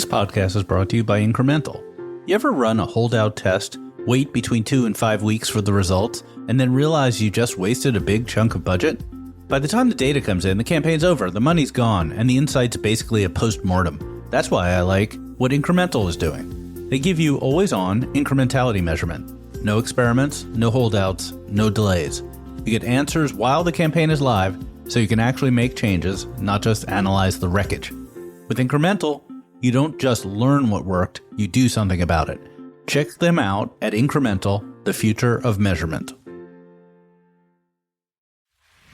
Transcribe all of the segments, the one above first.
podcast is brought to you by Incremental. You ever run a holdout test, wait between 2 and 5 weeks for the results, and then realize you just wasted a big chunk of budget? By the time the data comes in, the campaign's over, the money's gone, and the insight's basically a post-mortem. That's why I like what Incremental is doing. They give you always-on incrementality measurement. No experiments, no holdouts, no delays. You get answers while the campaign is live, so you can actually make changes, not just analyze the wreckage. With Incremental, you don't just learn what worked, you do something about it. Check them out at Incremental, the future of measurement.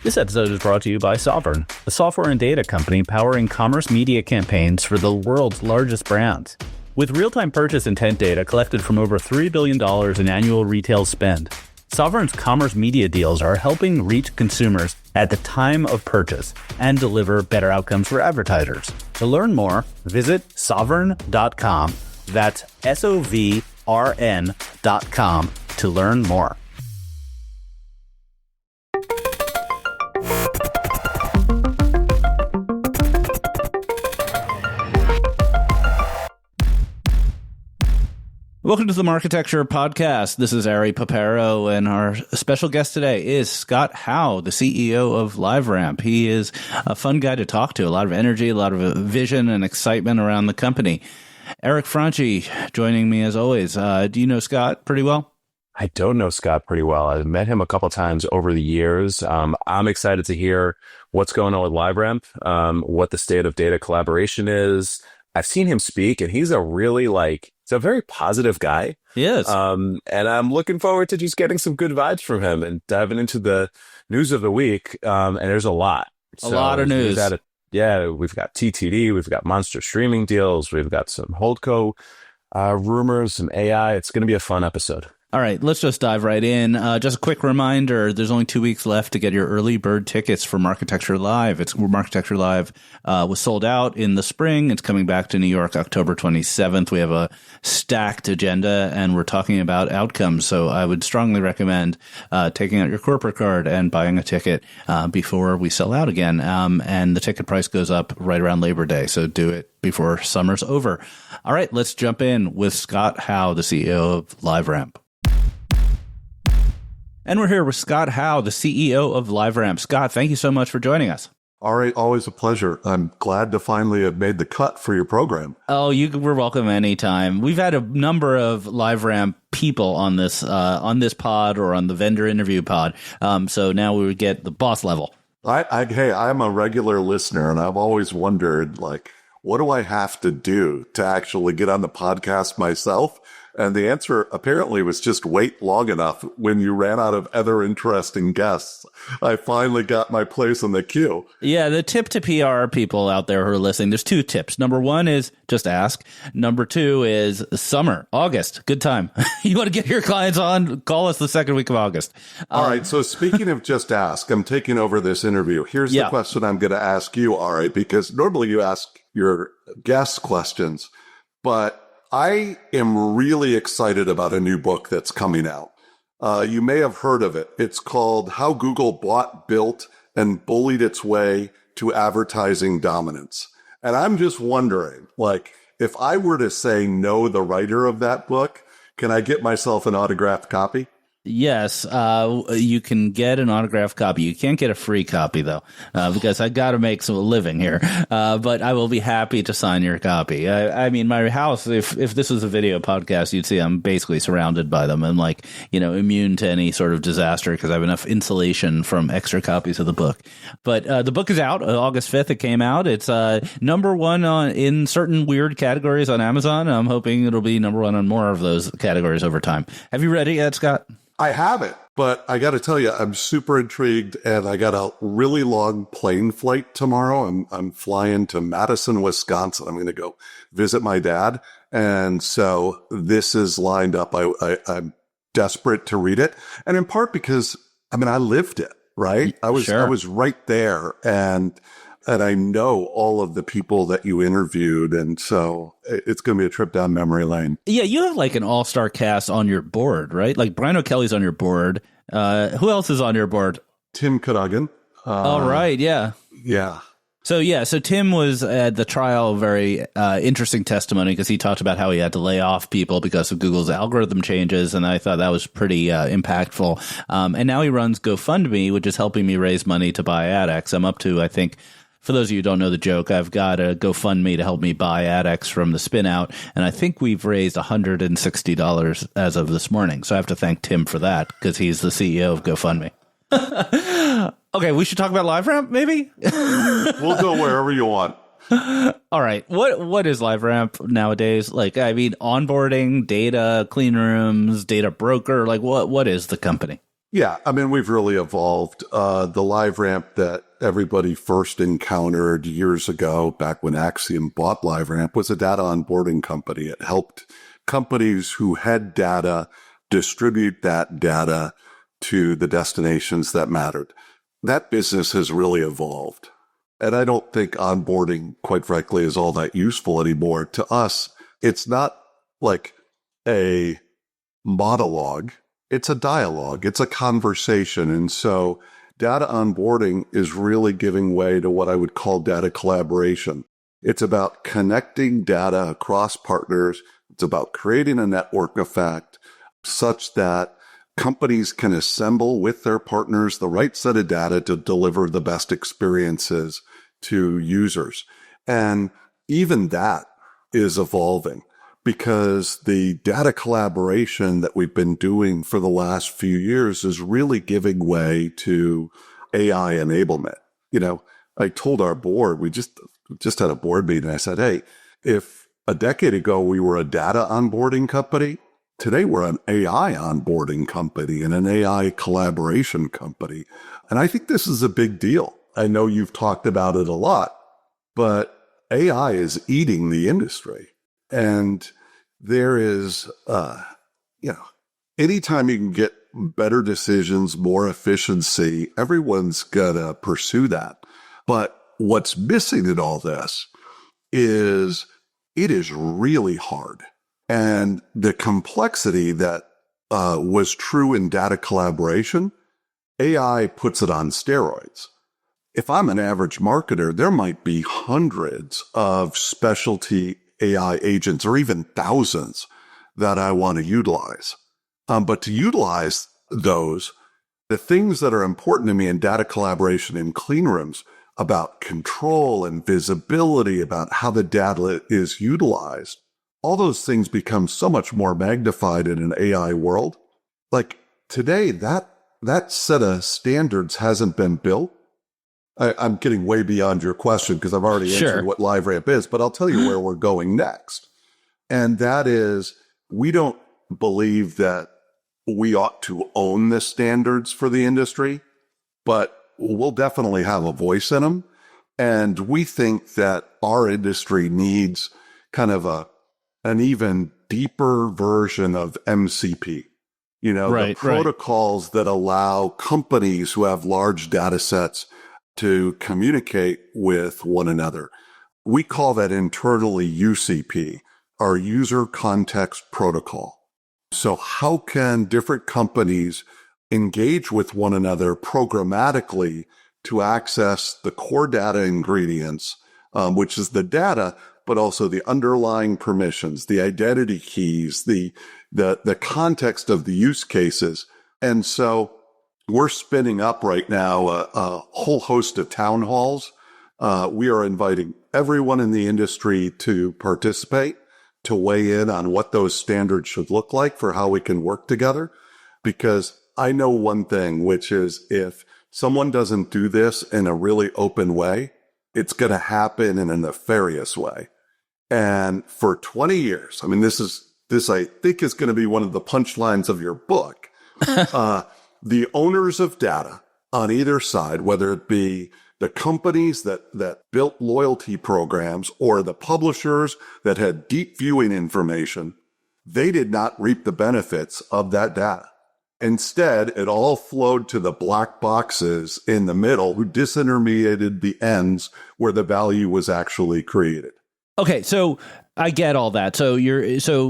This episode is brought to you by Sovereign, a software and data company powering commerce media campaigns for the world's largest brands. With real-time purchase intent data collected from over $3 billion in annual retail spend, Sovereign's commerce media deals are helping reach consumers at the time of purchase and deliver better outcomes for advertisers. To learn more, visit sovereign.com. That's SOVRN.com to learn more. Welcome to the Marketecture Podcast. This is Ari Paparo, and our special guest today is Scott Howe, the CEO of LiveRamp. He is a fun guy to talk to, a lot of energy, a lot of vision and excitement around the company. Eric Franchi joining me as always. Do you know Scott pretty well? I don't know Scott pretty well. I've met him a couple of times over the years. I'm excited to hear what's going on with LiveRamp, what the state of data collaboration is. I've seen him speak, and he's a really he's a very positive guy. He is. And I'm looking forward to just getting some good vibes from him and diving into the news of the week. And there's a lot. A lot of news. We've got TTD, we've got monster streaming deals, we've got some Holdco rumors, some AI. It's going to be a fun episode. All right, let's just dive right in. Just a quick reminder, there's only 2 weeks left to get your early bird tickets for Marketecture Live. Marketecture Live was sold out in the spring. It's coming back to New York October 27th. We have a stacked agenda, and we're talking about outcomes. So I would strongly recommend taking out your corporate card and buying a ticket before we sell out again. And the ticket price goes up right around Labor Day, so do it before summer's over. All right, let's jump in with Scott Howe, the CEO of LiveRamp. And we're here with Scott Howe, the CEO of LiveRamp. Scott, thank you so much for joining us. All right, always a pleasure. I'm glad to finally have made the cut for your program. Oh, you were welcome anytime. We've had a number of LiveRamp people on this pod or on the vendor interview pod. So now we would get the boss level. Hey, I'm a regular listener, and I've always wondered, what do I have to do to actually get on the podcast myself? And the answer apparently was just wait long enough. When you ran out of other interesting guests, I finally got my place in the queue. Yeah, the tip to PR people out there who are listening, there's 2 tips. Number 1 is just ask. Number 2 is summer, August, good time. You want to get your clients on, call us the second week of August. All right, so speaking of just ask, I'm taking over this interview. Here's the question I'm going to ask you, Ari, because normally you ask your guests questions, but I am really excited about a new book that's coming out. You may have heard of it. It's called How Google Bought, Built, and Bullied Its Way to Advertising Dominance. And I'm just wondering, if I were to say know the writer of that book, can I get myself an autographed copy? Yes, you can get an autographed copy. You can't get a free copy, though, because I got to make some living here. But I will be happy to sign your copy. I mean, my house, if this was a video podcast, you'd see I'm basically surrounded by them and immune to any sort of disaster because I have enough insulation from extra copies of the book. But the book is out August 5th. It came out. It's number 1 in certain weird categories on Amazon. I'm hoping it'll be number 1 on more of those categories over time. Have you read it yet, Scott? I haven't, but I got to tell you, I'm super intrigued, and I got a really long plane flight tomorrow. I'm flying to Madison, Wisconsin. I'm going to go visit my dad, and so this is lined up. I'm desperate to read it, and in part because I lived it, right? I was right there, and I know all of the people that you interviewed. And so it's going to be a trip down memory lane. Yeah, you have an all-star cast on your board, right? Brian O'Kelly's on your board. Who else is on your board? Tim Cadogan. All right, yeah. Yeah. So Tim was at the trial, very interesting testimony because he talked about how he had to lay off people because of Google's algorithm changes, and I thought that was pretty impactful. And now he runs GoFundMe, which is helping me raise money to buy AdX. I'm up to, I think, for those of you who don't know the joke, I've got a GoFundMe to help me buy AdX from the spin out, and I think we've raised $160 as of this morning. So I have to thank Tim for that because he's the CEO of GoFundMe. Okay, we should talk about LiveRamp, maybe? We'll go wherever you want. All right. What is LiveRamp nowadays? Like, I mean, onboarding, data, clean rooms, data broker, like what is the company? Yeah, I mean, we've really evolved. The LiveRamp that everybody first encountered years ago, back when Axiom bought LiveRamp, was a data onboarding company. It helped companies who had data distribute that data to the destinations that mattered. That business has really evolved. And I don't think onboarding, quite frankly, is all that useful anymore. To us, it's not like a monologue. It's a dialogue. It's a conversation. And so data onboarding is really giving way to what I would call data collaboration. It's about connecting data across partners. It's about creating a network effect such that companies can assemble with their partners the right set of data to deliver the best experiences to users. And even that is evolving because the data collaboration that we've been doing for the last few years is really giving way to AI enablement. You know, I told our board, we just had a board meeting. I said, hey, if a decade ago we were a data onboarding company, today, we're an AI onboarding company and an AI collaboration company. And I think this is a big deal. I know you've talked about it a lot, but AI is eating the industry. And there is, anytime you can get better decisions, more efficiency, everyone's going to pursue that. But what's missing in all this is it is really hard. And the complexity that was true in data collaboration, AI puts it on steroids. If I'm an average marketer, there might be hundreds of specialty AI agents or even thousands that I want to utilize. But to utilize those, the things that are important to me in data collaboration in clean rooms about control and visibility, about how the data is utilized, all those things become so much more magnified in an AI world. Like today, that set of standards hasn't been built. I'm getting way beyond your question because I've already answered what LiveRamp is, but I'll tell you where we're going next. And that is, we don't believe that we ought to own the standards for the industry, but we'll definitely have a voice in them. And we think that our industry needs kind of an even deeper version of MCP. You know, the protocols that allow companies who have large data sets to communicate with one another. We call that internally UCP, our User Context Protocol. So how can different companies engage with one another programmatically to access the core data ingredients, which is the data, but also the underlying permissions, the identity keys, the context of the use cases. And so we're spinning up right now a whole host of town halls. We are inviting everyone in the industry to participate, to weigh in on what those standards should look like for how we can work together. Because I know one thing, which is if someone doesn't do this in a really open way, it's going to happen in a nefarious way. And for 20 years, I mean, this I think is going to be one of the punchlines of your book. The owners of data on either side, whether it be the companies that built loyalty programs or the publishers that had deep viewing information, they did not reap the benefits of that data. Instead, it all flowed to the black boxes in the middle who disintermediated the ends where the value was actually created. Okay, so I get all that. So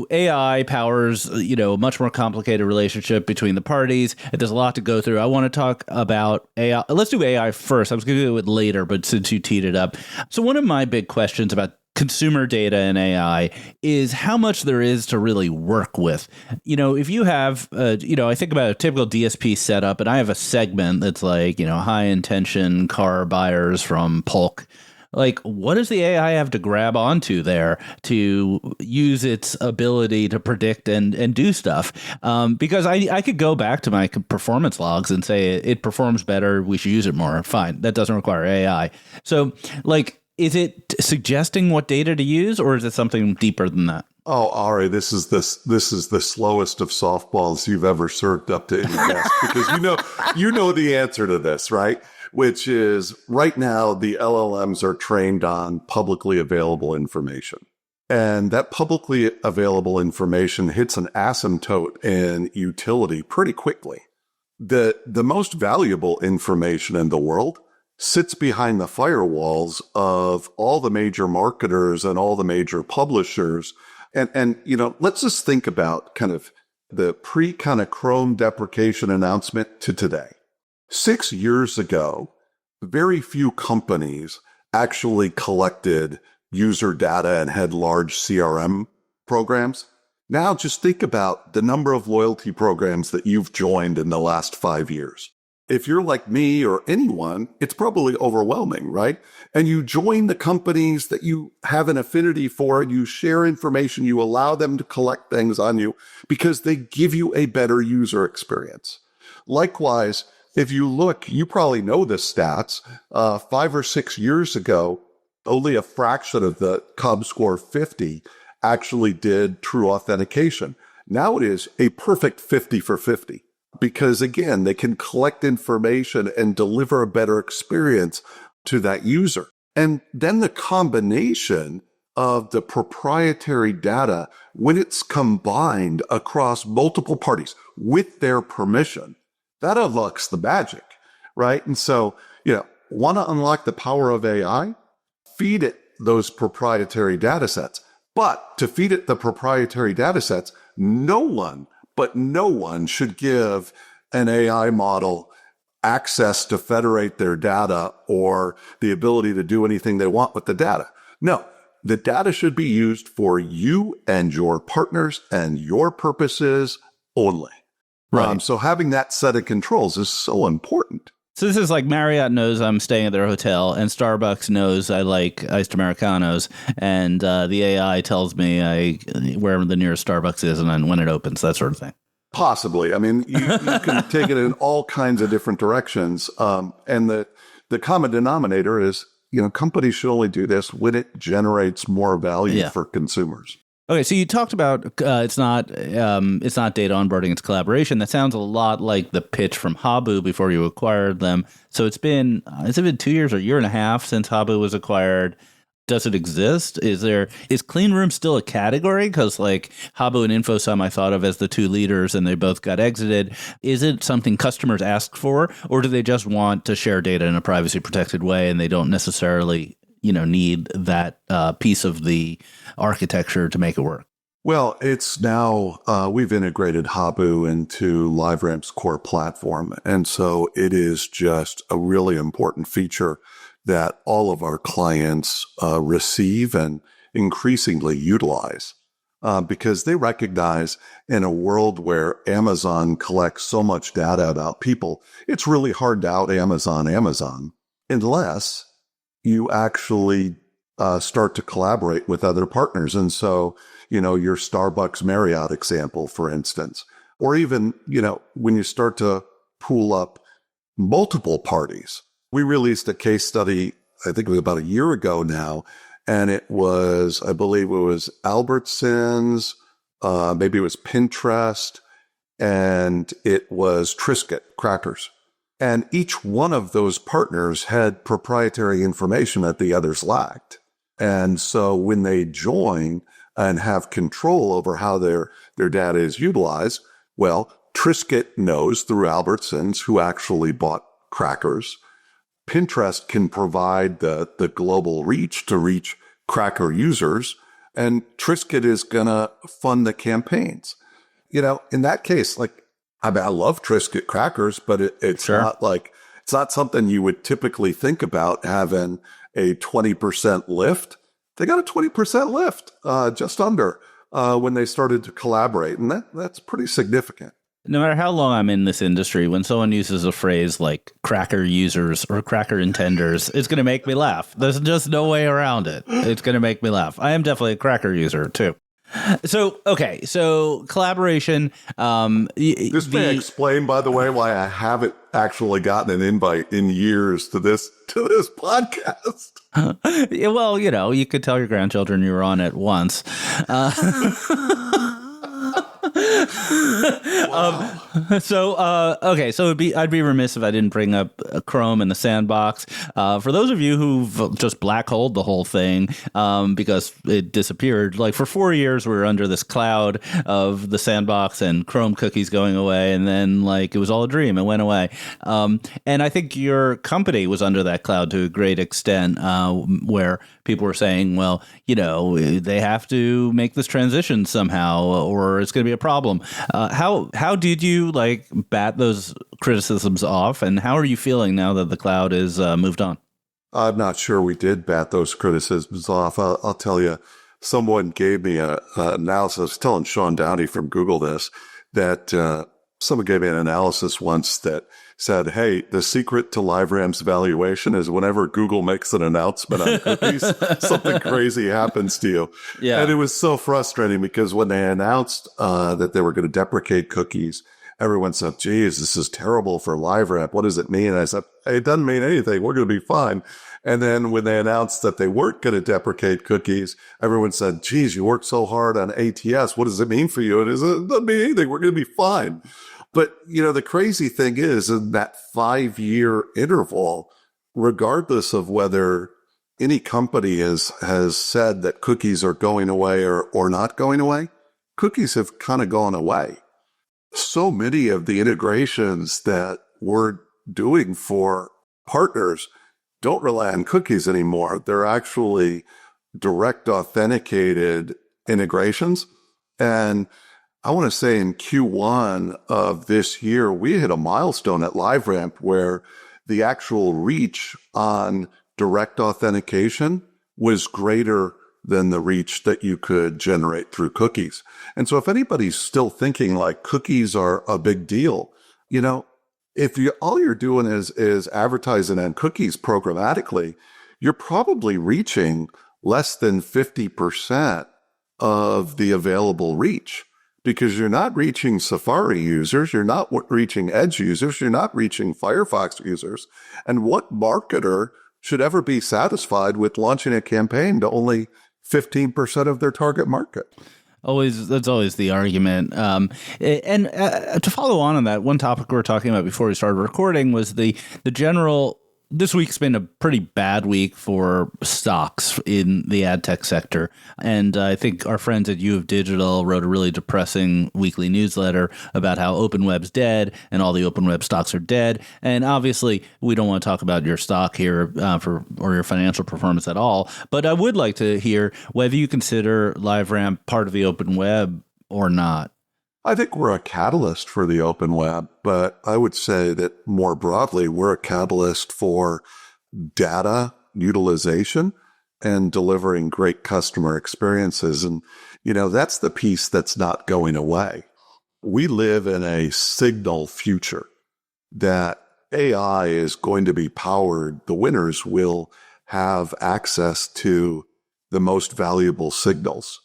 AI powers, a much more complicated relationship between the parties. There's a lot to go through. I want to talk about AI. Let's do AI first. I was going to do it later, but since you teed it up. So one of my big questions about consumer data and AI is how much there is to really work with. If you have, I think about a typical DSP setup, and I have a segment that's like, high intention car buyers from Polk. Like, what does the AI have to grab onto there to use its ability to predict and do stuff? Because I could go back to my performance logs and say it performs better, we should use it more. Fine, that doesn't require AI. So, is it suggesting what data to use, or is it something deeper than that? Oh, Ari, this is the slowest of softballs you've ever served up to any guest, because you know the answer to this, right? Which is right now the LLMs are trained on publicly available information. And that publicly available information hits an asymptote in utility pretty quickly. The most valuable information in the world sits behind the firewalls of all the major marketers and all the major publishers. And let's just think about kind of the kind of Chrome deprecation announcement to today. 6 years ago, very few companies actually collected user data and had large CRM programs. Now just think about the number of loyalty programs that you've joined in the last 5 years. If you're like me or anyone, it's probably overwhelming, right? And you join the companies that you have an affinity for, and you share information, you allow them to collect things on you because they give you a better user experience. Likewise, if you look, you probably know the stats, 5 or 6 years ago, only a fraction of the ComScore 50 actually did true authentication. Now it is a perfect 50 for 50. Because again, they can collect information and deliver a better experience to that user. And then the combination of the proprietary data, when it's combined across multiple parties with their permission, that unlocks the magic, right? And so, want to unlock the power of AI? Feed it those proprietary data sets. But to feed it the proprietary data sets, no one should give an AI model access to federate their data or the ability to do anything they want with the data. No, the data should be used for you and your partners and your purposes only. Right. So having that set of controls is so important. So this is like Marriott knows I'm staying at their hotel, and Starbucks knows I like iced Americanos, and the AI tells me where the nearest Starbucks is and when it opens, that sort of thing. Possibly. I mean, you can take it in all kinds of different directions. And the common denominator is, companies should only do this when it generates more value for consumers. Okay, so you talked about it's not data onboarding, it's collaboration. That sounds a lot like the pitch from Habu before you acquired them. So has it been 2 years or a year and a half since Habu was acquired? Does it exist? Is clean room still a category? Because like Habu and InfoSum I thought of as the two leaders and they both got exited. Is it something customers ask for, or do they just want to share data in a privacy protected way and they don't necessarily need that piece of the architecture to make it work? Well, it's now, we've integrated Habu into LiveRamp's core platform. And so it is just a really important feature that all of our clients receive and increasingly utilize because they recognize in a world where Amazon collects so much data about people, it's really hard to out Amazon unless you actually start to collaborate with other partners. And so, your Starbucks Marriott example, for instance, or even, when you start to pool up multiple parties. We released a case study, I think it was about a year ago now, and I believe it was Albertsons, maybe it was Pinterest, and it was Triscuit crackers. And each one of those partners had proprietary information that the others lacked. And so when they join and have control over how their data is utilized, well, Triscuit knows through Albertsons who actually bought crackers. Pinterest can provide the global reach to reach cracker users and Triscuit is going to fund the campaigns. In that case, I love Triscuit crackers, but it's not it's not something you would typically think about having a 20% lift. They got a 20% lift, just under, when they started to collaborate. And that's pretty significant. No matter how long I'm in this industry, when someone uses a phrase like cracker users or cracker intenders, it's going to make me laugh. There's just no way around it. It's going to make me laugh. I am definitely a cracker user, too. So collaboration. This may explain, by the way, why I haven't actually gotten an invite in years to this podcast. Well, you could tell your grandchildren you were on it once. So I'd be remiss if I didn't bring up Chrome and the sandbox. For those of you who've just black holed the whole thing because it disappeared, for 4 years we were under this cloud of the sandbox and Chrome cookies going away, and then it was all a dream. It went away. And I think your company was under that cloud to a great extent, where people were saying, well, they have to make this transition somehow, or it's going to be a problem. How did you bat those criticisms off, and how are you feeling now that the cloud is moved on? I'm not sure we did bat those criticisms off. I'll tell you, someone gave me an analysis. I was telling Sean Downey from Google this, that someone gave me an analysis once that said, hey, the secret to LiveRamp's valuation is whenever Google makes an announcement on cookies, something crazy happens to you. Yeah. And it was so frustrating because when they announced that they were going to deprecate cookies, everyone said, geez, this is terrible for LiveRamp. What does it mean? And I said, hey, it doesn't mean anything. We're going to be fine. And then when they announced that they weren't going to deprecate cookies, everyone said, geez, you worked so hard on ATS. What does it mean for you? It doesn't mean anything. We're going to be fine. But, the crazy thing is, in that 5-year interval, regardless of whether any company has said that cookies are going away or not going away, cookies have kind of gone away. So many of the integrations that we're doing for partners don't rely on cookies anymore. They're actually direct authenticated integrations. And I want to say in Q1 of this year, we hit a milestone at LiveRamp where the actual reach on direct authentication was greater than the reach that you could generate through cookies. And so if anybody's still thinking cookies are a big deal, if all you're doing is advertising on cookies programmatically, you're probably reaching less than 50% of the available reach. Because you're not reaching Safari users, you're not reaching Edge users, you're not reaching Firefox users. And what marketer should ever be satisfied with launching a campaign to only 15% of their target market? That's always the argument. To follow on that, one topic we were talking about before we started recording was the general. This week's been a pretty bad week for stocks in the ad tech sector. And I think our friends at U of Digital wrote a really depressing weekly newsletter about how open web's dead and all the open web stocks are dead. And obviously, we don't want to talk about your stock here or your financial performance at all. But I would like to hear whether you consider LiveRamp part of the open web or not. I think we're a catalyst for the open web, but I would say that more broadly, we're a catalyst for data utilization and delivering great customer experiences. And, that's the piece that's not going away. We live in a signal future that AI is going to be powered. The winners will have access to the most valuable signals.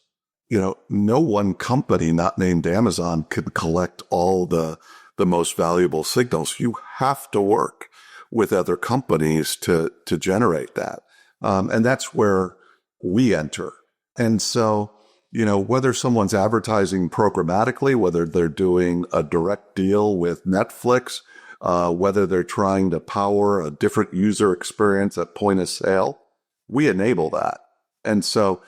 No one company not named Amazon can collect all the most valuable signals. You have to work with other companies to generate that. And that's where we enter. And so, whether someone's advertising programmatically, whether they're doing a direct deal with Netflix, whether they're trying to power a different user experience at point of sale, we enable that. And so,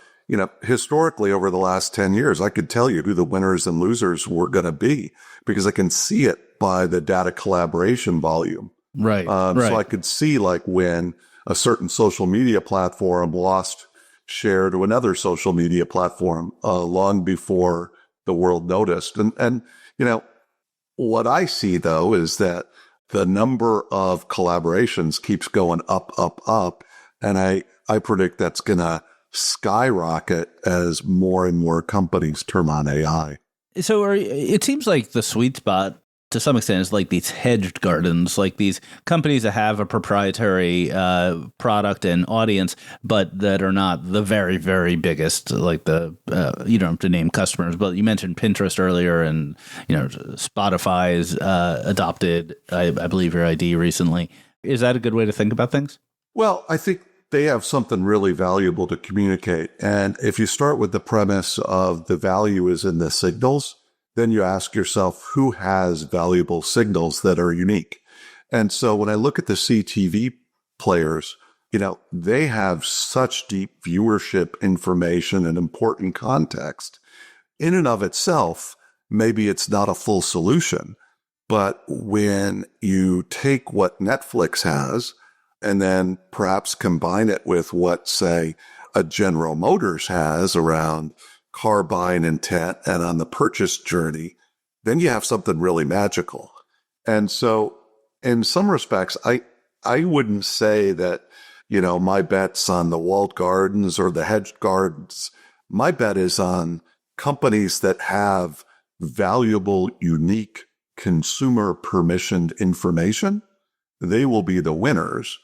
historically over the last 10 years, I could tell you who the winners and losers were going to be because I can see it by the data collaboration volume. Right. So I could see when a certain social media platform lost share to another social media platform long before the world noticed. And what I see, though, is that the number of collaborations keeps going up, up, up. And I predict that's going to skyrocket as more and more companies turn on AI. So it seems like the sweet spot to some extent is like these hedged gardens, like these companies that have a proprietary product and audience, but that are not the very, very biggest, like you don't have to name customers, but you mentioned Pinterest earlier, and, Spotify's adopted, I believe, your ID recently. Is that a good way to think about things? Well, I think they have something really valuable to communicate. And if you start with the premise of the value is in the signals, then you ask yourself, who has valuable signals that are unique? And so when I look at the CTV players, they have such deep viewership information and important context. In and of itself, maybe it's not a full solution. But when you take what Netflix has and then perhaps combine it with what, say, a General Motors has around car buying intent and on the purchase journey, then you have something really magical. And so in some respects, I wouldn't say that, my bet's on the walled gardens or the hedged gardens. My bet is on companies that have valuable, unique, consumer permissioned information. They will be the winners.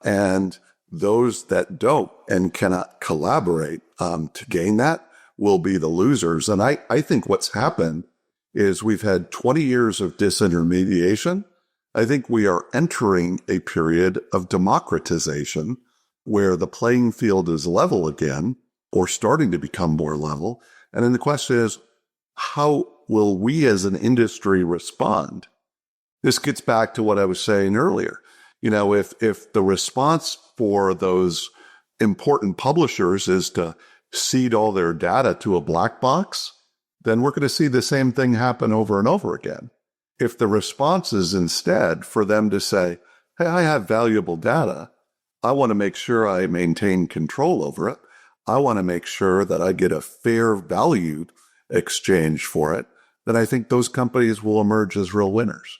And those that don't and cannot collaborate to gain that will be the losers. And I think what's happened is we've had 20 years of disintermediation. I think we are entering a period of democratization where the playing field is level again, or starting to become more level. And then the question is, how will we as an industry respond? This gets back to what I was saying earlier. If the response for those important publishers is to cede all their data to a black box, then we're going to see the same thing happen over and over again. If the response is instead for them to say, hey, I have valuable data, I want to make sure I maintain control over it, I want to make sure that I get a fair value exchange for it, then I think those companies will emerge as real winners.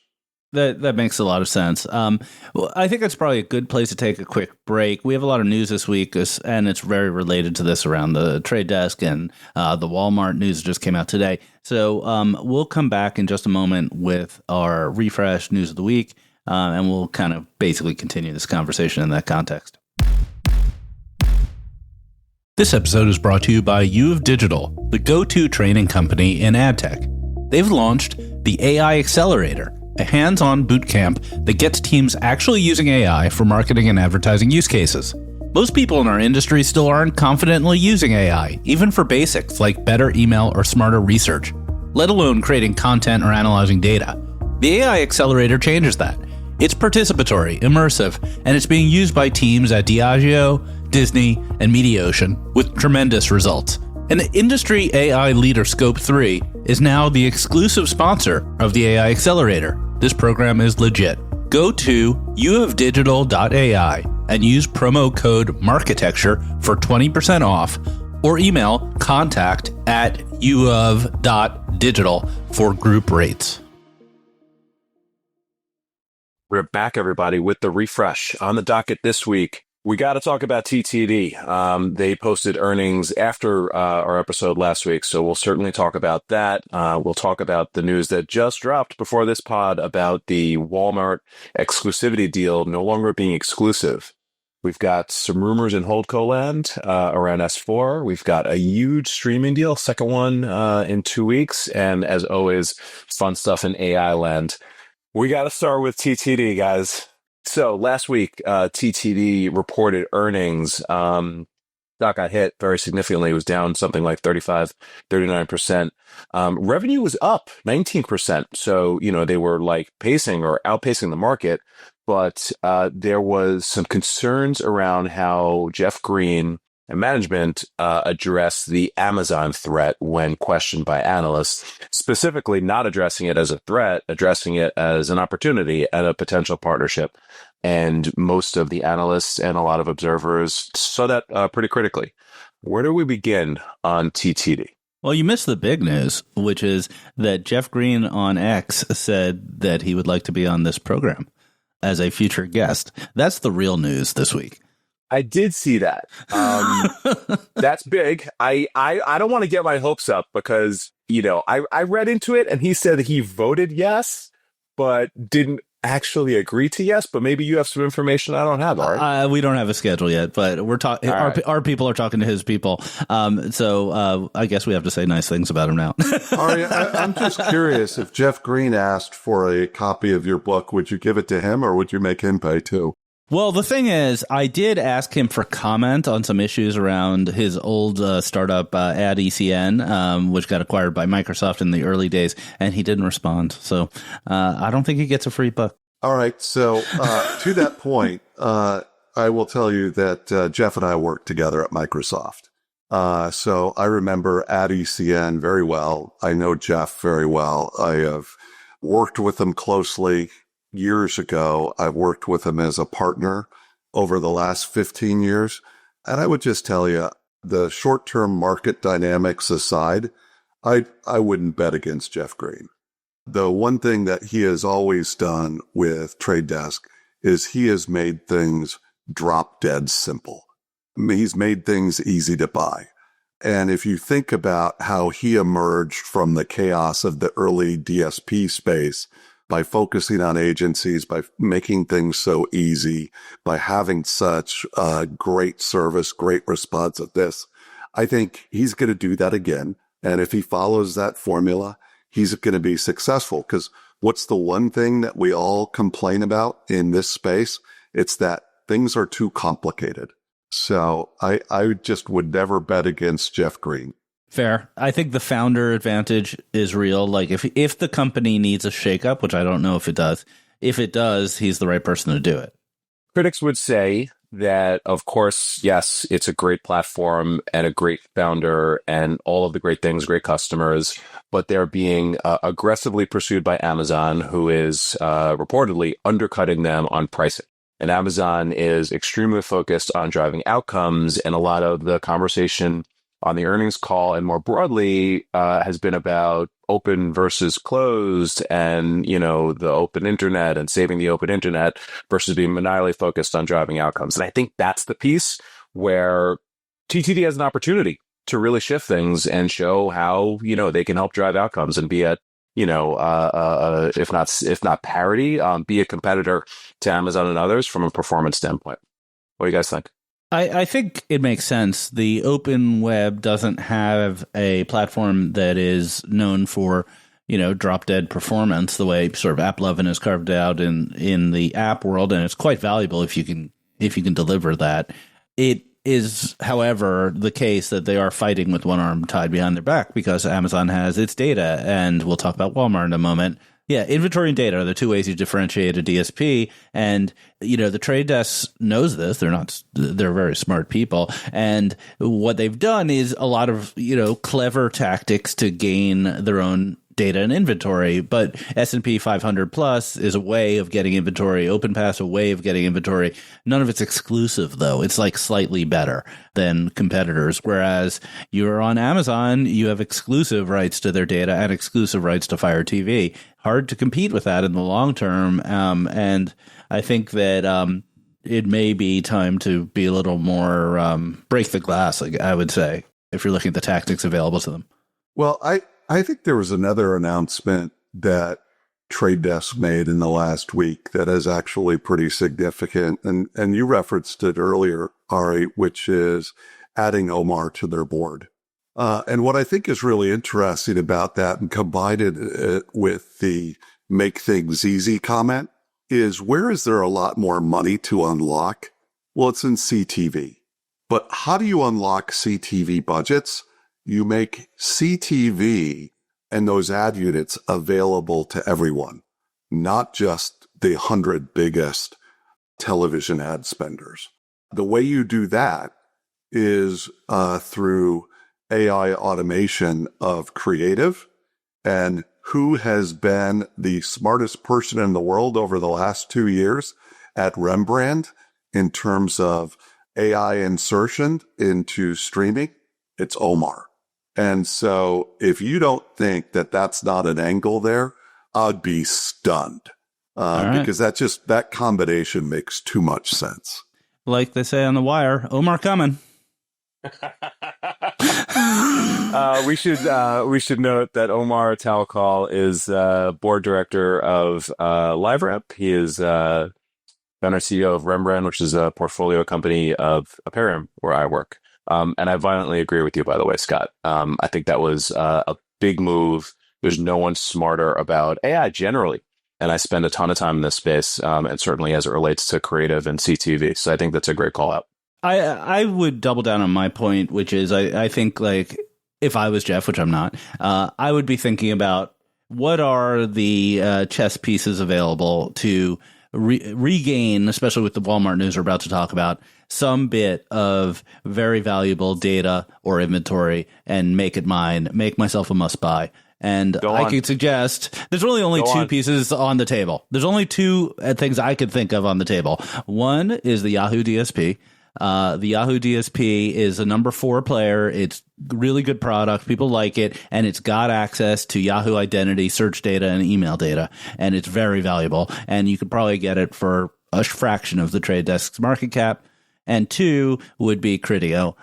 That makes a lot of sense. Well, I think that's probably a good place to take a quick break. We have a lot of news this week, and it's very related to this around the Trade Desk and the Walmart news that just came out today. So we'll come back in just a moment with our refresh news of the week, and we'll kind of basically continue this conversation in that context. This episode is brought to you by U of Digital, the go-to training company in ad tech. They've launched the AI Accelerator, a hands-on boot camp that gets teams actually using AI for marketing and advertising use cases. Most people in our industry still aren't confidently using AI, even for basics like better email or smarter research, let alone creating content or analyzing data. The AI Accelerator changes that. It's participatory, immersive, and it's being used by teams at Diageo, Disney, and Mediaocean with tremendous results. And the industry AI leader Scope 3 is now the exclusive sponsor of the AI Accelerator. This program is legit. Go to uofdigital.ai and use promo code MARKETECTURE for 20% off, or email contact@uof.digital for group rates. We're back, everybody, with the refresh. On the docket this week, we got to talk about TTD. They posted earnings after our episode last week, so we'll certainly talk about that. We'll talk about the news that just dropped before this pod about the Walmart exclusivity deal no longer being exclusive. We've got some rumors in Holdco land around S4. We've got a huge streaming deal, second one in 2 weeks. And as always, fun stuff in AI land. We got to start with TTD, guys. So last week, TTD reported earnings. Stock got hit very significantly. It was down something like 39%. Revenue was up 19%. So, they were like pacing or outpacing the market. But there was some concerns around how Jeff Green and management addressed the Amazon threat when questioned by analysts, specifically not addressing it as a threat, addressing it as an opportunity and a potential partnership. And most of the analysts and a lot of observers saw that pretty critically. Where do we begin on TTD? Well, you missed the big news, which is that Jeff Green on X said that he would like to be on this program as a future guest. That's the real news this week. I did see that. That's big. I don't want to get my hopes up because, I read into it and he said he voted yes, but didn't actually agree to yes. But maybe you have some information I don't have, Ari. We don't have a schedule yet, but we're talking. Our people are talking to his people. So I guess we have to say nice things about him now. Ari, I'm just curious, if Jeff Green asked for a copy of your book, would you give it to him or would you make him pay too? Well, the thing is, I did ask him for comment on some issues around his old startup AdECN, which got acquired by Microsoft in the early days, and he didn't respond. So I don't think he gets a free book. All right. So to that point, I will tell you that Jeff and I worked together at Microsoft. So I remember AdECN very well. I know Jeff very well. I have worked with him closely. Years ago, I've worked with him as a partner over the last 15 years. And I would just tell you, the short-term market dynamics aside, I wouldn't bet against Jeff Green. The one thing that he has always done with Trade Desk is he has made things drop dead simple. I mean, he's made things easy to buy. And if you think about how he emerged from the chaos of the early DSP space, by focusing on agencies, by making things so easy, by having such great service, great responsiveness, I think he's going to do that again. And if he follows that formula, he's going to be successful. Because what's the one thing that we all complain about in this space? It's that things are too complicated. So I just would never bet against Jeff Green. Fair. I think the founder advantage is real. Like if the company needs a shakeup, which I don't know if it does, he's the right person to do it. Critics would say that, of course, yes, it's a great platform and a great founder and all of the great things, great customers, but they're being aggressively pursued by Amazon, who is reportedly undercutting them on pricing. And Amazon is extremely focused on driving outcomes, and a lot of the conversation on the earnings call and more broadly has been about open versus closed and, the open internet and saving the open internet versus being maniacally focused on driving outcomes. And I think that's the piece where TTD has an opportunity to really shift things and show how, they can help drive outcomes and be at, if not parity, be a competitor to Amazon and others from a performance standpoint. What do you guys think? I think it makes sense. The open web doesn't have a platform that is known for, drop dead performance the way sort of AppLovin is carved out in the app world, and it's quite valuable if you can deliver that. It is, however, the case that they are fighting with one arm tied behind their back because Amazon has its data, and we'll talk about Walmart in a moment. Yeah, inventory and data are the two ways you differentiate a DSP. And, the Trade Desk knows this. They're very smart people. And what they've done is a lot of, clever tactics to gain their own data and inventory. But S&P 500 Plus is a way of getting inventory. OpenPass, a way of getting inventory. None of it's exclusive, though. It's like slightly better than competitors. Whereas you're on Amazon, you have exclusive rights to their data and exclusive rights to Fire TV. Hard to compete with that in the long term. And I think that it may be time to be a little more break the glass, I would say, if you're looking at the tactics available to them. Well, I think there was another announcement that Trade Desk made in the last week that is actually pretty significant. And you referenced it earlier, Ari, which is adding Omar to their board. And what I think is really interesting about that and combined it with the make things easy comment is where is there a lot more money to unlock? Well, it's in CTV. But how do you unlock CTV budgets? You make CTV and those ad units available to everyone, not just the 100 biggest television ad spenders. The way you do that is through AI automation of creative. And who has been the smartest person in the world over the last 2 years at Rembrandt in terms of AI insertion into streaming, it's Omar. And so if you don't think that that's not an angle there, I'd be stunned. Because that combination makes too much sense. Like they say on The Wire, Omar coming. We should note that Omar Tawakal is board director of LiveRamp. He is founder CEO of Rembrandt, which is a portfolio company of Paparo, where I work. And I violently agree with you, by the way, Scott. I think that was a big move. There's no one smarter about AI generally. And I spend a ton of time in this space, and certainly as it relates to creative and CTV. So I think that's a great call out. I would double down on my point, which is I think, like, if I was Jeff, which I'm not, I would be thinking about what are the chess pieces available to regain, especially with the Walmart news we're about to talk about, some bit of very valuable data or inventory and make it mine, make myself a must buy. And I could suggest there's only two pieces on the table. There's only two things I could think of on the table. One is the Yahoo DSP. The Yahoo DSP is a number 4 player. It's really good product. People like it, and it's got access to Yahoo identity, search data, and email data, and it's very valuable. And you could probably get it for a fraction of the Trade Desk's market cap. And 2 would be Criteo,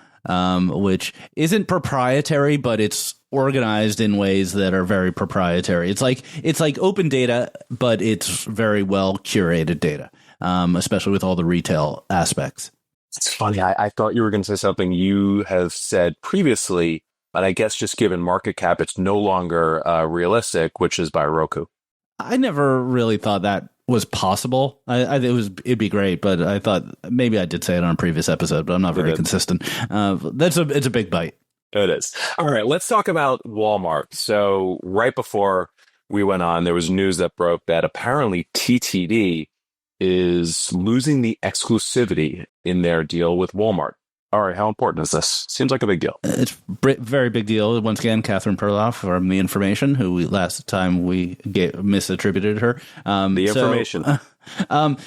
which isn't proprietary, but it's organized in ways that are very proprietary. It's like open data, but it's very well curated data, especially with all the retail aspects. It's funny. I thought you were going to say something you have said previously, but I guess just given market cap, it's no longer realistic, which is by Roku. I never really thought that was possible. It'd be great, but I thought maybe I did say it on a previous episode, but I'm not very consistent. It's a big bite. It is. All right, let's talk about Walmart. So right before we went on, there was news that broke that apparently TTD is losing the exclusivity in their deal with Walmart. All right, how important is this? Seems like a big deal. It's very big deal. Once again, Catherine Perloff from The Information, who last time we misattributed her. The Information. So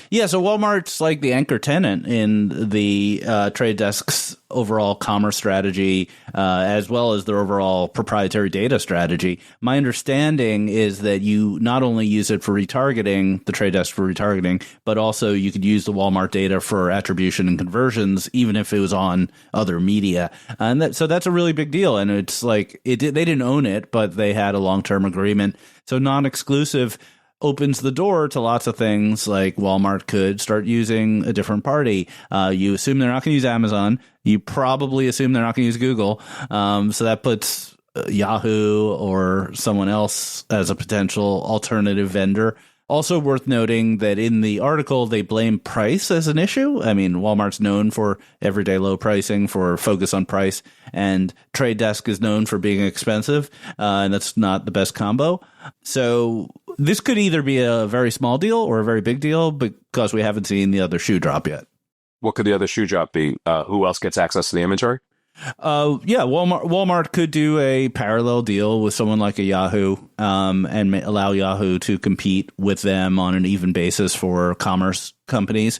Walmart's like the anchor tenant in the Trade Desk's overall commerce strategy, as well as their overall proprietary data strategy. My understanding is that you not only use it for retargeting, the Trade Desk for retargeting, but also you could use the Walmart data for attribution and conversions, even if it was on other media. And so that's a really big deal. And it's like they didn't own it, but they had a long-term agreement. So non-exclusive opens the door to lots of things, like Walmart could start using a different party. You assume they're not going to use Amazon. You probably assume they're not going to use Google. So that puts Yahoo or someone else as a potential alternative vendor. Also worth noting that in the article, they blame price as an issue. I mean, Walmart's known for everyday low pricing, for focus on price, and Trade Desk is known for being expensive, and that's not the best combo. So this could either be a very small deal or a very big deal because we haven't seen the other shoe drop yet. What could the other shoe drop be? Who else gets access to the inventory? Walmart could do a parallel deal with someone like a Yahoo, and allow Yahoo to compete with them on an even basis for commerce companies,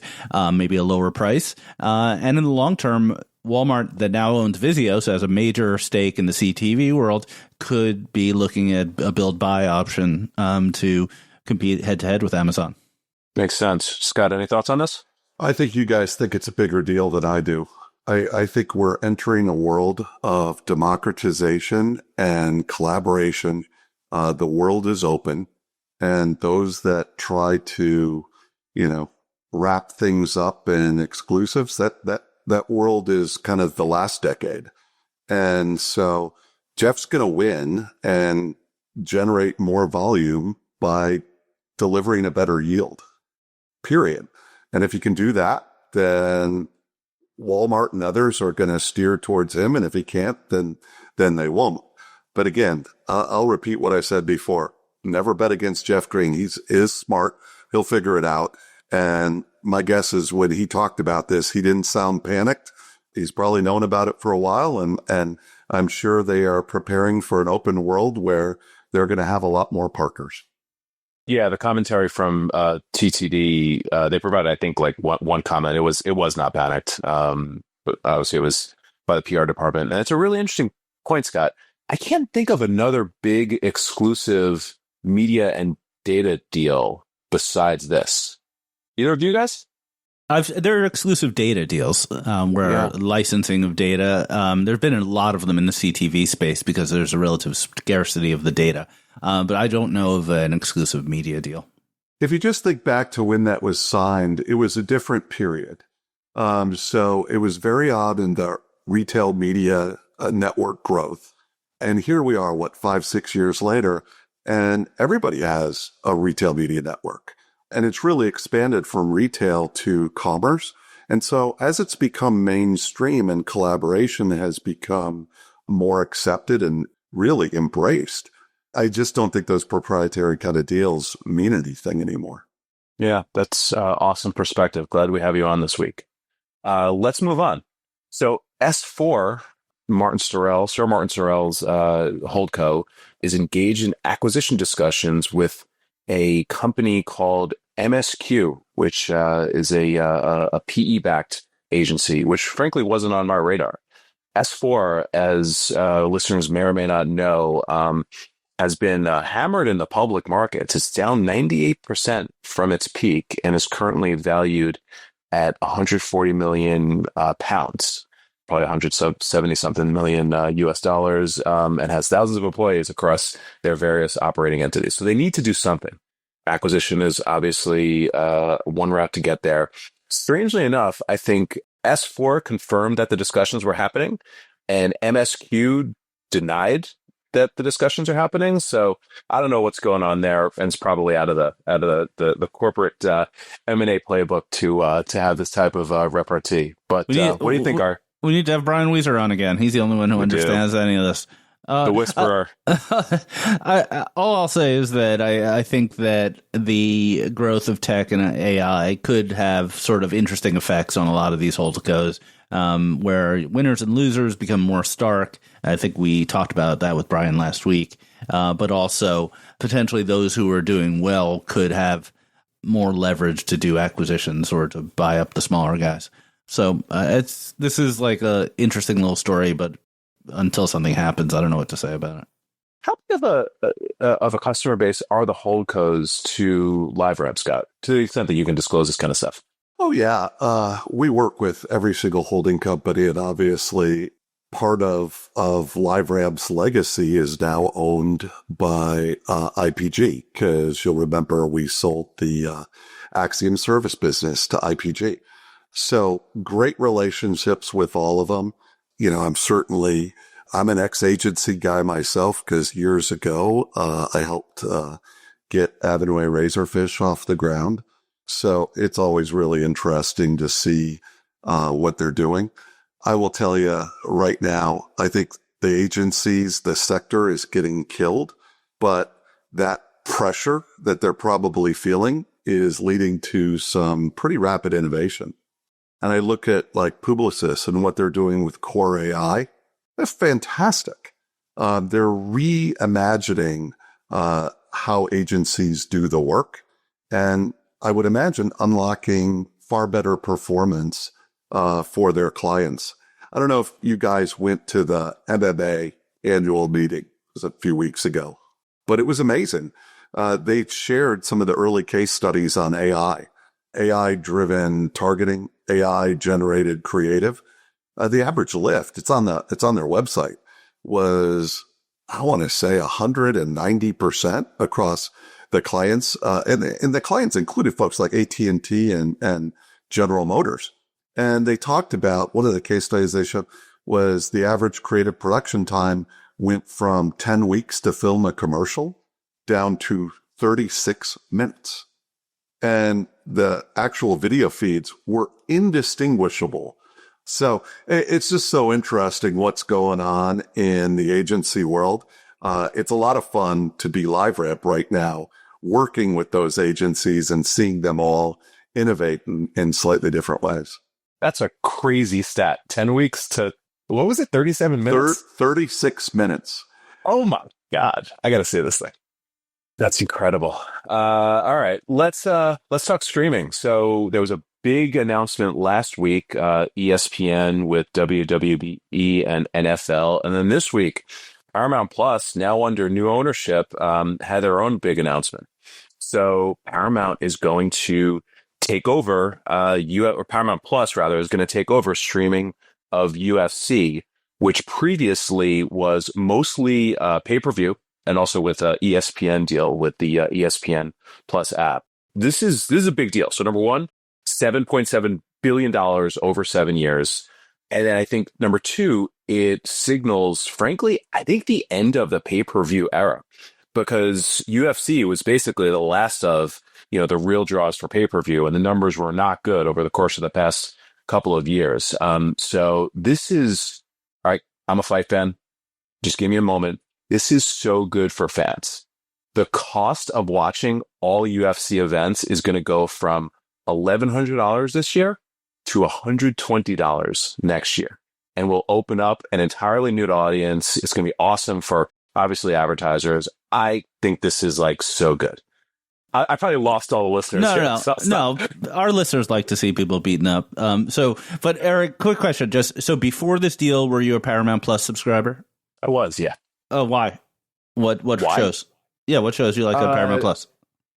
maybe a lower price. And in the long term, Walmart, that now owns Vizio, so has a major stake in the CTV world, could be looking at a build-buy option to compete head-to-head with Amazon. Makes sense. Scott, any thoughts on this? I think you guys think it's a bigger deal than I do. I think we're entering a world of democratization and collaboration. The world is open, and those that try to, wrap things up in exclusives, that world is kind of the last decade. And so Jeff's going to win and generate more volume by delivering a better yield, period. And if you can do that, then Walmart and others are going to steer towards him. And if he can't, then they won't. But again, I'll repeat what I said before. Never bet against Jeff Green. He is smart. He'll figure it out. And my guess is when he talked about this, he didn't sound panicked. He's probably known about it for a while. And I'm sure they are preparing for an open world where they're going to have a lot more partners. Yeah, the commentary from TTD, they provided, I think, like one comment. It was not panicked. But obviously it was by the PR department. And it's a really interesting point, Scott. I can't think of another big exclusive media and data deal besides this. Either of you guys? There are exclusive data deals where licensing of data. There's been a lot of them in the CTV space because there's a relative scarcity of the data. But I don't know of an exclusive media deal. If you just think back to when that was signed, it was a different period. So it was very odd in the retail media network growth. And here we are, 5-6 years later, and everybody has a retail media network. And it's really expanded from retail to commerce. And so as it's become mainstream and collaboration has become more accepted and really embraced, I just don't think those proprietary kind of deals mean anything anymore. Yeah, that's awesome perspective. Glad we have you on this week. Let's move on. So S4, Sir Martin Sorrell's holdco, is engaged in acquisition discussions with a company called MSQ, which is a PE-backed agency, which frankly wasn't on my radar. S4, as listeners may or may not know, has been hammered in the public markets. It's down 98% from its peak and is currently valued at 140 million pounds, probably 170 something million US dollars, and has thousands of employees across their various operating entities. So they need to do something. Acquisition is obviously one route to get there. Strangely enough, I think S4 confirmed that the discussions were happening, and MSQ denied that the discussions are happening. So I don't know what's going on there, and it's probably out of the corporate M&A playbook to have this type of repartee. But what do you think, Ar? We need to have Brian Weiser on again. He's the only one who understands any of this. The whisperer. All I'll say is that I think that the growth of tech and AI could have sort of interesting effects on a lot of these holdcos, where winners and losers become more stark. I think we talked about that with Brian last week, but also potentially those who are doing well could have more leverage to do acquisitions or to buy up the smaller guys. So this is like a interesting little story, but until something happens, I don't know what to say about it. How big of a customer base are the holdcos to LiveRamp, Scott, to the extent that you can disclose this kind of stuff? Oh, yeah. We work with every single holding company, and obviously part of LiveRamp's legacy is now owned by IPG, because you'll remember we sold the Axiom service business to IPG. So great relationships with all of them. You know, I'm an ex-agency guy myself, because years ago, I helped get Avenue Razorfish off the ground. So it's always really interesting to see what they're doing. I will tell you right now, I think the agencies, the sector is getting killed, but that pressure that they're probably feeling is leading to some pretty rapid innovation. And I look at like Publicis and what they're doing with core AI. That's fantastic. They're reimagining how agencies do the work. And I would imagine unlocking far better performance for their clients. I don't know if you guys went to the MMA annual meeting. It was a few weeks ago, but it was amazing. They shared some of the early case studies on AI-driven targeting, AI-generated creative. The average lift, it's on their website, was, I want to say 190% across the clients. And the clients included folks like AT&T and General Motors. And they talked about, one of the case studies they showed was the average creative production time went from 10 weeks to film a commercial down to 36 minutes. And the actual video feeds were indistinguishable. So it's just so interesting what's going on in the agency world. It's a lot of fun to be LiveRamp right now, working with those agencies and seeing them all innovate in slightly different ways. That's a crazy stat. 10 weeks to, what was it, 37 minutes? 36 minutes. Oh my God. I got to see this thing. That's incredible. All right, let's talk streaming. So there was a big announcement last week, ESPN with WWE and NFL, and then this week, Paramount Plus, now under new ownership, had their own big announcement. So Paramount is going to take over, or Paramount Plus rather is going to take over streaming of UFC, which previously was mostly pay-per-view and also with a ESPN deal with the ESPN Plus app. This is a big deal. So number one, $7.7 billion over 7 years. And then I think number two, it signals, frankly, I think the end of the pay-per-view era, because UFC was basically the last of, the real draws for pay-per-view, and the numbers were not good over the course of the past couple of years. So this is, all right, I'm a fight fan. Just give me a moment. This is so good for fans. The cost of watching all UFC events is going to go from $1,100 this year to $120 next year. And we'll open up an entirely new audience. It's going to be awesome for, obviously, advertisers. I think this is so good. I probably lost all the listeners. No. Our listeners like to see people beaten up. But Eric, quick question. So before this deal, were you a Paramount Plus subscriber? I was, yeah. Oh, why? What why? shows? Yeah, what shows you like on Paramount Plus?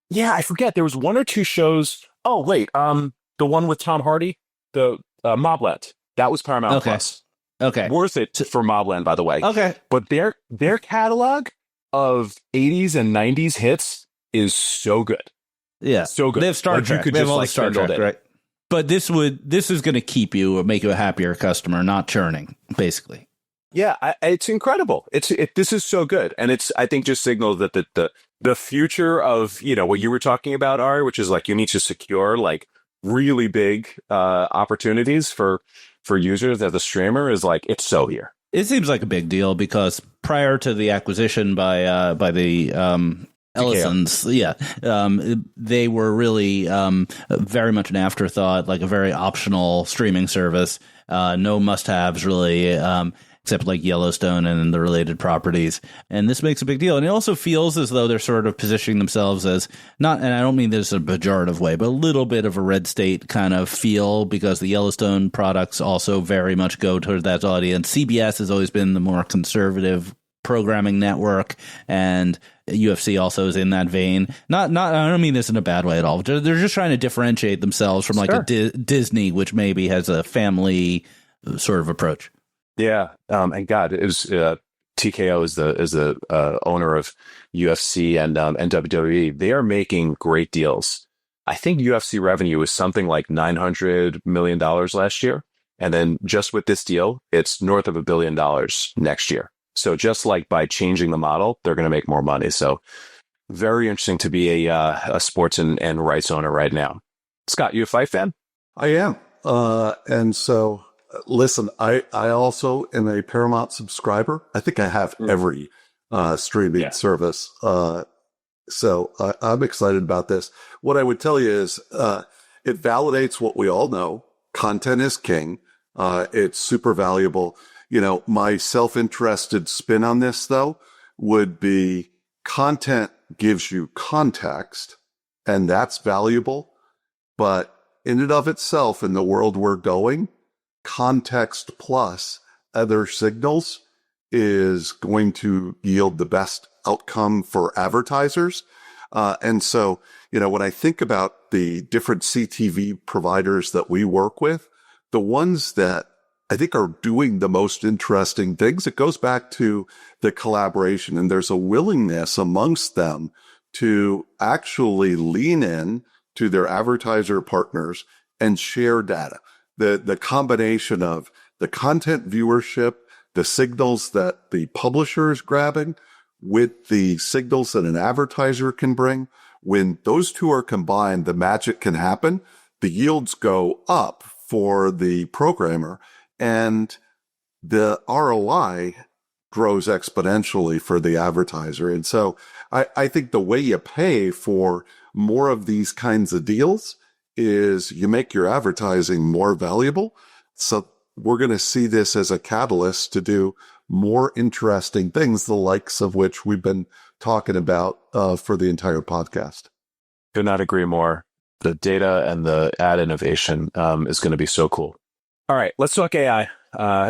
Yeah, I forget. There was one or two shows. Oh, wait. The one with Tom Hardy, the Mobland. That was Paramount Plus. Okay. Worth it for Mobland, by the way. Okay. But their catalog of 80s and 90s hits is so good. Yeah. So good. They have Star Trek. They have all the Star Trek, right? But this is going to keep you or make you a happier customer, not churning, basically. Yeah, it's incredible. This is so good, and I think just signals that the future of what you were talking about, Ari, which is you need to secure really big opportunities for users as a streamer is it's so here. It seems like a big deal because prior to the acquisition by the Ellisons, they were really very much an afterthought, a very optional streaming service. No must-haves really. Except Yellowstone and the related properties. And this makes a big deal. And it also feels as though they're sort of positioning themselves as not, and I don't mean this in a pejorative way, but a little bit of a red state kind of feel, because the Yellowstone products also very much go toward that audience. CBS has always been the more conservative programming network, and UFC also is in that vein. Not. I don't mean this in a bad way at all. They're just trying to differentiate themselves from a Disney, which maybe has a family sort of approach. Yeah, and God, it was TKO is the owner of UFC and WWE. They are making great deals. I think UFC revenue was something like $900 million last year, and then just with this deal, it's north of $1 billion next year. So just by changing the model, they're going to make more money. So very interesting to be a sports and rights owner right now. Scott, you a fight fan? I am, and so. Listen, I also am a Paramount subscriber. I think I have every streaming service. So I'm excited about this. What I would tell you is it validates what we all know. Content is king. It's super valuable. My self-interested spin on this, though, would be content gives you context, and that's valuable. But in and of itself, in the world we're going, context plus other signals is going to yield the best outcome for advertisers. And so, when I think about the different CTV providers that we work with, the ones that I think are doing the most interesting things, it goes back to the collaboration, and there's a willingness amongst them to actually lean in to their advertiser partners and share data. The combination of the content viewership, the signals that the publisher is grabbing with the signals that an advertiser can bring, when those two are combined, the magic can happen. The yields go up for the programmer, and the ROI grows exponentially for the advertiser. And so I think the way you pay for more of these kinds of deals is you make your advertising more valuable. So we're going to see this as a catalyst to do more interesting things, the likes of which we've been talking about for the entire podcast. Could not agree more. The data and the ad innovation is going to be so cool. All right, let's talk AI.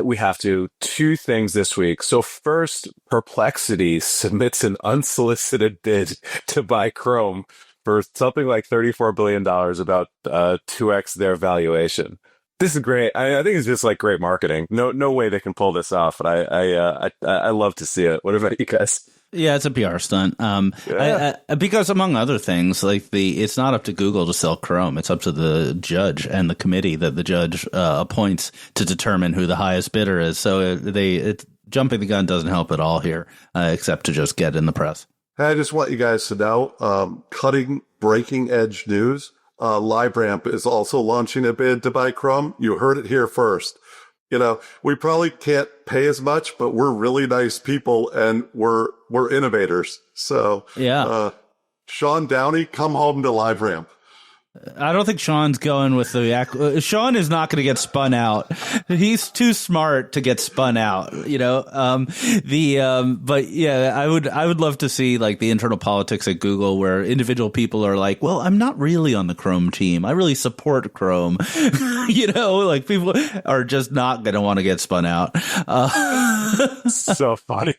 We have to. Two things this week. So first, Perplexity submits an unsolicited bid to buy Chrome for something like $34 billion, about 2x their valuation. This is great. I think it's just like great marketing. No way they can pull this off. But I love to see it. What about you guys? Yeah, it's a PR stunt. Because among other things, like it's not up to Google to sell Chrome. It's up to the judge and the committee that the judge appoints to determine who the highest bidder is. So jumping the gun doesn't help at all here, except to just get in the press. I just want you guys to know, breaking edge news. LiveRamp is also launching a bid to buy Chrome. You heard it here first. We probably can't pay as much, but we're really nice people and we're innovators. So, yeah. Sean Downey, come home to LiveRamp. I don't think Sean's going with Sean is not going to get spun out. He's too smart to get spun out, but yeah, I would love to see like the internal politics at Google where individual people are like, well, I'm not really on the Chrome team. I really support Chrome. Like people are just not going to want to get spun out. So funny.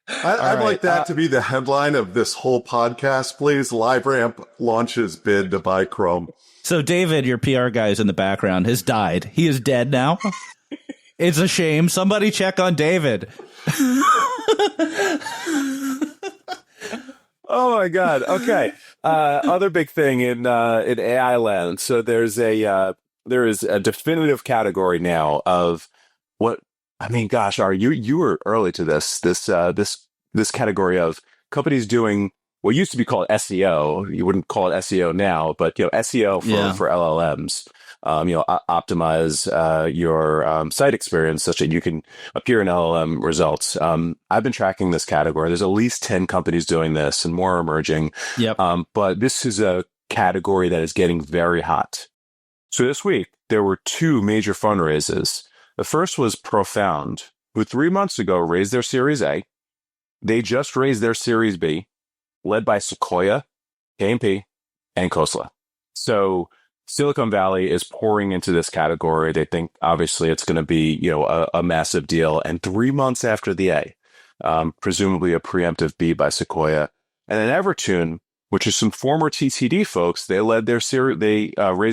I'd like that to be the headline of this whole podcast, please. LiveRamp launches bid to buy Chrome. So David, your PR guy is in the background, has died. He is dead now. It's a shame. Somebody check on David. Oh my God. Okay. Other big thing in AI land. So there is a definitive category now of what. I mean, gosh, you were early to this category of companies doing what used to be called SEO. You wouldn't call it SEO now, but SEO for LLMs. Optimize your site experience such that you can appear in LLM results. I've been tracking this category. There's at least 10 companies doing this, and more emerging. Yep. But this is a category that is getting very hot. So this week there were two major fundraisers. The first was Profound, who 3 months ago raised their Series A. They just raised their Series B, led by Sequoia, KMP, and Khosla. So Silicon Valley is pouring into this category. They think obviously it's going to be a massive deal. And 3 months after the A, presumably a preemptive B by Sequoia, and then Evertune, which is some former TTD folks, they raised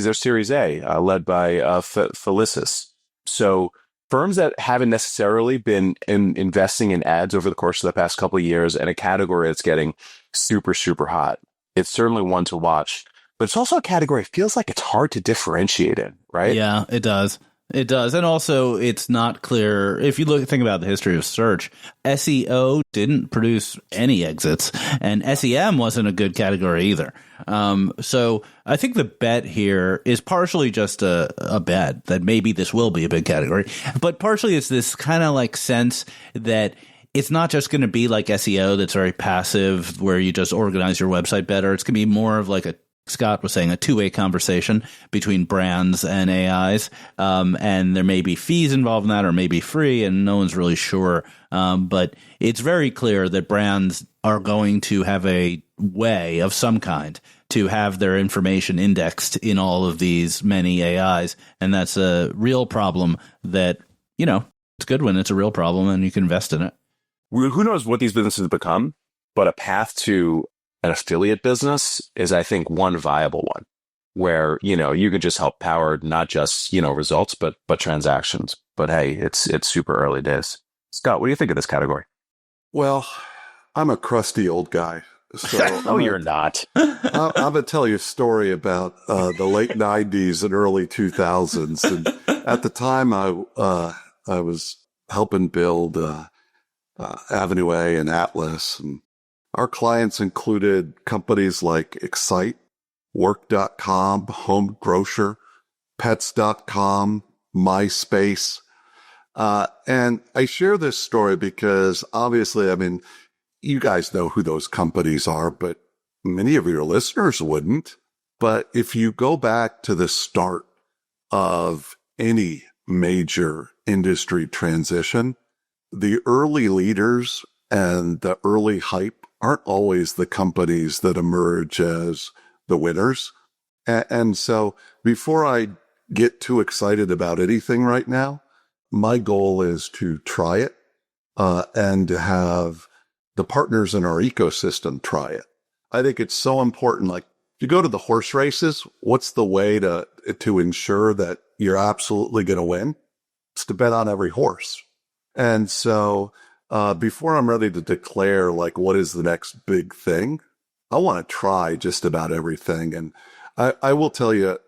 their Series A, led by Felicis. So firms that haven't necessarily been investing in ads over the course of the past couple of years in a category that's getting super, super hot. It's certainly one to watch, but it's also a category. It feels like it's hard to differentiate in, right? Yeah, it does. It does. And also it's not clear. If you think about the history of search, SEO didn't produce any exits and SEM wasn't a good category either. So I think the bet here is partially just a bet that maybe this will be a big category, but partially it's this kind of like sense that it's not just going to be like SEO that's very passive where you just organize your website better. It's going to be more of like Scott was saying, a two-way conversation between brands and AIs. And there may be fees involved in that or maybe free, and no one's really sure. But it's very clear that brands are going to have a way of some kind to have their information indexed in all of these many AIs. And that's a real problem that, it's good when it's a real problem and you can invest in it. Who knows what these businesses become, but a path to an affiliate business is, I think, one viable one where, you can just help power not just, results, but transactions. But hey, it's super early days. Scott, what do you think of this category? Well, I'm a crusty old guy. So you're not. I'm going to tell you a story about the late 90s and early 2000s. And at the time, I was helping build Avenue A and Atlas, and our clients included companies like Excite, Work.com, Home Grocer, Pets.com, MySpace. And I share this story because obviously, you guys know who those companies are, but many of your listeners wouldn't. But if you go back to the start of any major industry transition, the early leaders and the early hype aren't always the companies that emerge as the winners. And so before I get too excited about anything right now, my goal is to try it and to have the partners in our ecosystem try it. I think it's so important. Like, if you go to the horse races, what's the way to ensure that you're absolutely going to win? It's to bet on every horse. And so before I'm ready to declare, like, what is the next big thing, I want to try just about everything. And I will tell you,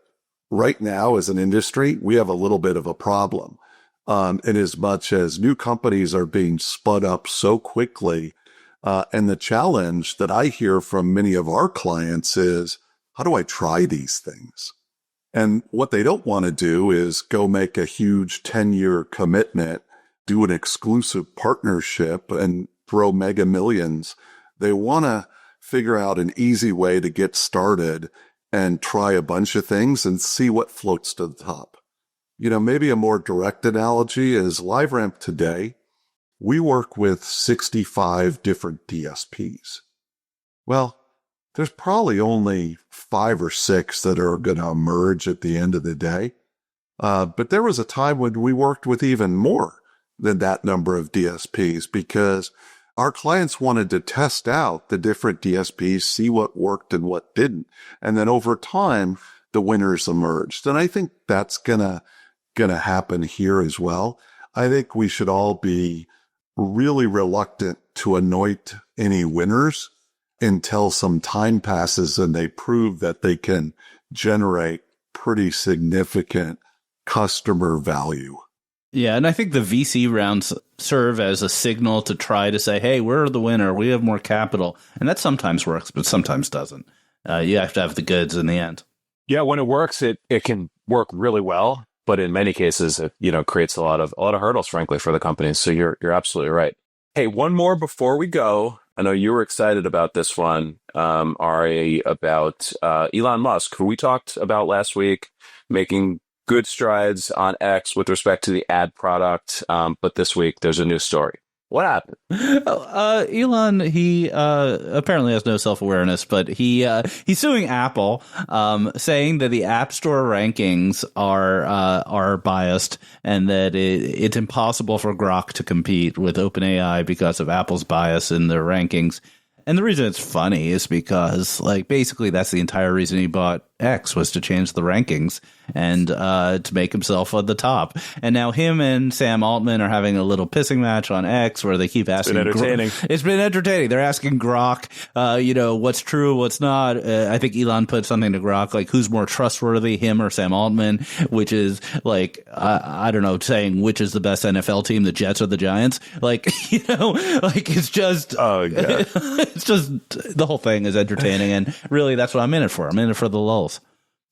right now as an industry, we have a little bit of a problem. In as much as new companies are being spun up so quickly. And the challenge that I hear from many of our clients is, how do I try these things? And what they don't want to do is go make a huge 10-year commitment, do an exclusive partnership, and throw mega millions. They want to figure out an easy way to get started and try a bunch of things and see what floats to the top. You know, maybe a more direct analogy is LiveRamp today. We work with 65 different DSPs. Well, there's probably only 5 or 6 that are going to emerge at the end of the day. But there was a time when we worked with even more than that number of DSPs because our clients wanted to test out the different DSPs, see what worked and what didn't. And then over time, the winners emerged. And I think that's gonna happen here as well. I think we should all be really reluctant to anoint any winners until some time passes and they prove that they can generate pretty significant customer value. Yeah, and I think the VC rounds serve as a signal to try to say, hey, we're the winner, we have more capital. And that sometimes works, but sometimes doesn't. You have to have the goods in the end. Yeah, when it works, it can work really well. But in many cases, it creates a lot of hurdles, frankly, for the companies. So you're absolutely right. Hey, one more before we go. I know you were excited about this one, Ari, about Elon Musk, who we talked about last week, making good strides on X with respect to the ad product. But this week, there's a new story. What happened? Elon, he apparently has no self-awareness, but he's suing Apple, saying that the App Store rankings are biased and that it's impossible for Grok to compete with OpenAI because of Apple's bias in their rankings. And the reason it's funny is because, like, basically that's the entire reason he bought X was to change the rankings and to make himself at the top. And now him and Sam Altman are having a little pissing match on X where they keep asking. It's been entertaining. It's been entertaining. They're asking Grok, what's true, what's not. I think Elon put something to Grok, like, who's more trustworthy, him or Sam Altman, which is like, I don't know, saying which is the best NFL team, the Jets or the Giants. Like, it's just, oh, yeah. It's just, the whole thing is entertaining. And really, that's what I'm in it for. I'm in it for the lulls.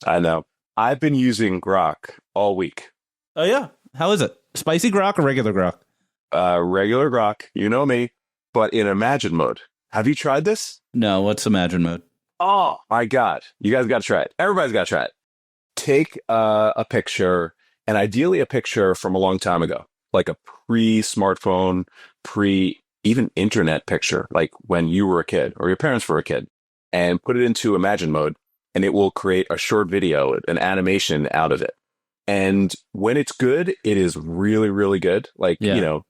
I know. I've been using Grok all week. Oh, yeah. How is it? Spicy Grok or regular Grok? Regular Grok. You know me. But in Imagine mode. Have you tried this? No. What's Imagine mode? Oh, my God. You guys got to try it. Everybody's got to try it. Take a picture, and ideally a picture from a long time ago, like a pre-smartphone, even internet picture, like when you were a kid or your parents were a kid, and put it into Imagine mode. And it will create a short video, an animation out of it. And when it's good, it is really, really good. Like,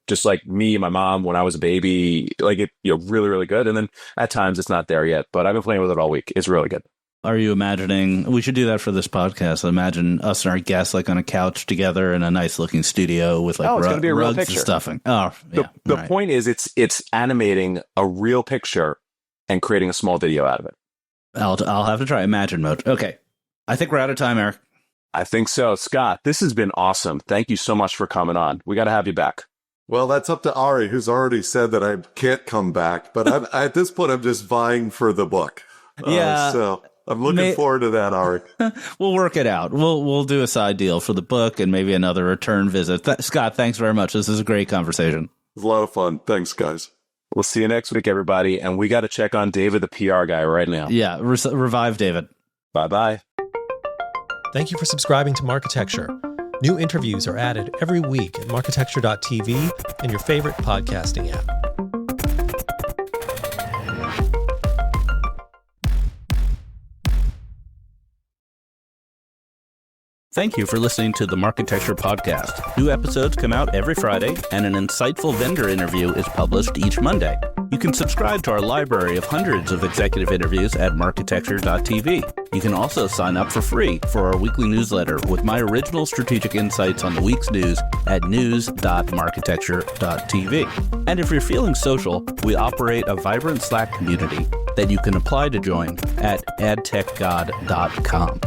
just like me and my mom when I was a baby, like it, really, really good. And then at times it's not there yet, but I've been playing with it all week. It's really good. Are you imagining, we should do that for this podcast. Imagine us and our guests like on a couch together in a nice looking studio with like rugs and stuffing. Oh, yeah. The point is it's animating a real picture and creating a small video out of it. I'll have to try Imagine mode. Okay. I think we're out of time, Eric. I think so. Scott, this has been awesome. Thank you so much for coming on. We got to have you back. Well, that's up to Ari, who's already said that I can't come back. But at this point, I'm just vying for the book. So I'm looking forward to that, Ari. We'll work it out. We'll do a side deal for the book and maybe another return visit. Scott, thanks very much. This is a great conversation. It was a lot of fun. Thanks, guys. We'll see you next week, everybody. And we got to check on David, the PR guy, right now. Yeah, revive David. Bye-bye. Thank you for subscribing to Marketecture. New interviews are added every week at marketecture.tv and your favorite podcasting app. Thank you for listening to the Marketecture Podcast. New episodes come out every Friday, and an insightful vendor interview is published each Monday. You can subscribe to our library of hundreds of executive interviews at marketecture.tv. You can also sign up for free for our weekly newsletter with my original strategic insights on the week's news at news.marketecture.tv. And if you're feeling social, we operate a vibrant Slack community that you can apply to join at adtechgod.com.